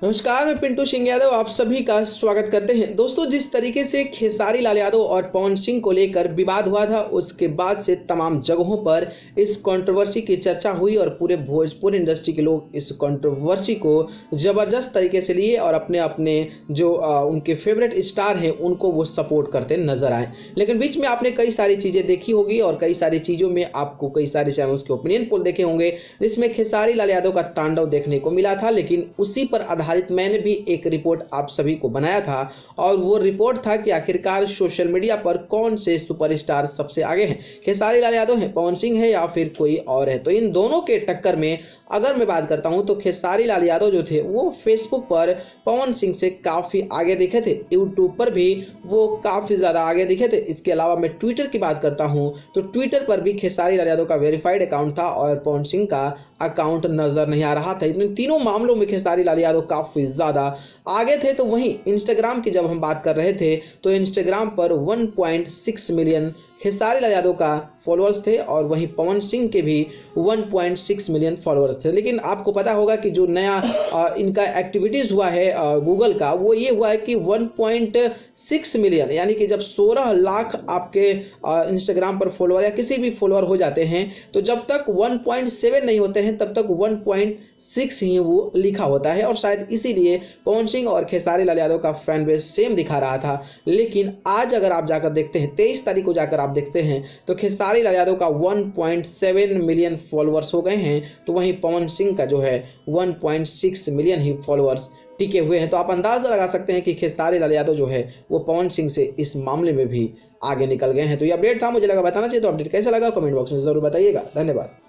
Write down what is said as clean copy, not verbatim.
नमस्कार, मैं पिंटू सिंह यादव आप सभी का स्वागत करते हैं। दोस्तों, जिस तरीके से खेसारी लाल यादव और पवन सिंह को लेकर विवाद हुआ था, उसके बाद से तमाम जगहों पर इस कंट्रोवर्सी की चर्चा हुई और पूरे भोजपुरी इंडस्ट्री के लोग इस कंट्रोवर्सी को ज़बरदस्त तरीके से लिए और अपने अपने जो उनके फेवरेट स्टार हैं उनको वो सपोर्ट करते नजर आए। लेकिन बीच में आपने कई सारी चीज़ें देखी होगी और कई सारी चीज़ों में आपको कई सारे चैनल्स के ओपिनियन पोल देखे होंगे, जिसमें खेसारी लाल यादव का तांडव देखने को मिला था। लेकिन उसी पर आधारित मैंने भी एक रिपोर्ट आप सभी को बनाया था और वो रिपोर्ट था कि आखिरकार सोशल मीडिया पर कौन से सुपरस्टार सबसे आगे हैं, खेसारी लाल यादव हैं, पवन सिंह है या फिर कोई और है। तो इन दोनों के टक्कर में अगर मैं बात करता हूं तो खेसारी लाल यादव जो थे वो फेसबुक पर पवन सिंह से काफ़ी आगे दिखे थे, यूट्यूब पर भी वो काफ़ी ज़्यादा आगे दिखे थे। इसके अलावा मैं ट्विटर की बात करता हूं तो ट्विटर पर भी खेसारी लाल यादव का वेरीफाइड अकाउंट था और पवन सिंह का अकाउंट नज़र नहीं आ रहा था। इन तीनों मामलों में खेसारी लाल यादव काफ़ी ज़्यादा आगे थे। तो वहीं इंस्टाग्राम की जब हम बात कर रहे थे तो इंस्टाग्राम पर 1.6 मिलियन खेसारी लाल यादव का फॉलोअर्स थे और वहीं पवन सिंह के भी 1.6 मिलियन फॉलोअर्स थे। लेकिन आपको पता होगा कि जो नया इनका एक्टिविटीज़ हुआ है गूगल का, वो ये हुआ है कि 1.6 मिलियन यानी कि जब 16 लाख आपके इंस्टाग्राम पर फॉलोअर या किसी भी फॉलोअर हो जाते हैं तो जब तक 1.7 नहीं होते हैं तब तक 1.6 ही वो लिखा होता है। और शायद इसीलिए पवन सिंह और खेसारी लाल यादव का फैन बेस सेम दिखा रहा था। लेकिन आज अगर आप जाकर देखते हैं, 23 तारीख को जाकर आप देखते हैं तो खेसारी लाल यादव का 1.7 मिलियन फॉलोअर्स हो गए हैं, तो वहीं पवन सिंह का जो है 1.6 मिलियन ही फॉलोअर्स टिके हुए हैं। तो आप अंदाजा लगा सकते हैं कि खेसारी लाल यादव जो है वो पवन सिंह से इस मामले में भी आगे निकल गए हैं। तो ये अपडेट था, मुझे लगा बताना चाहिए। तो अपडेट कैसा लगा कमेंट बॉक्स में जरूर बताइएगा। धन्यवाद।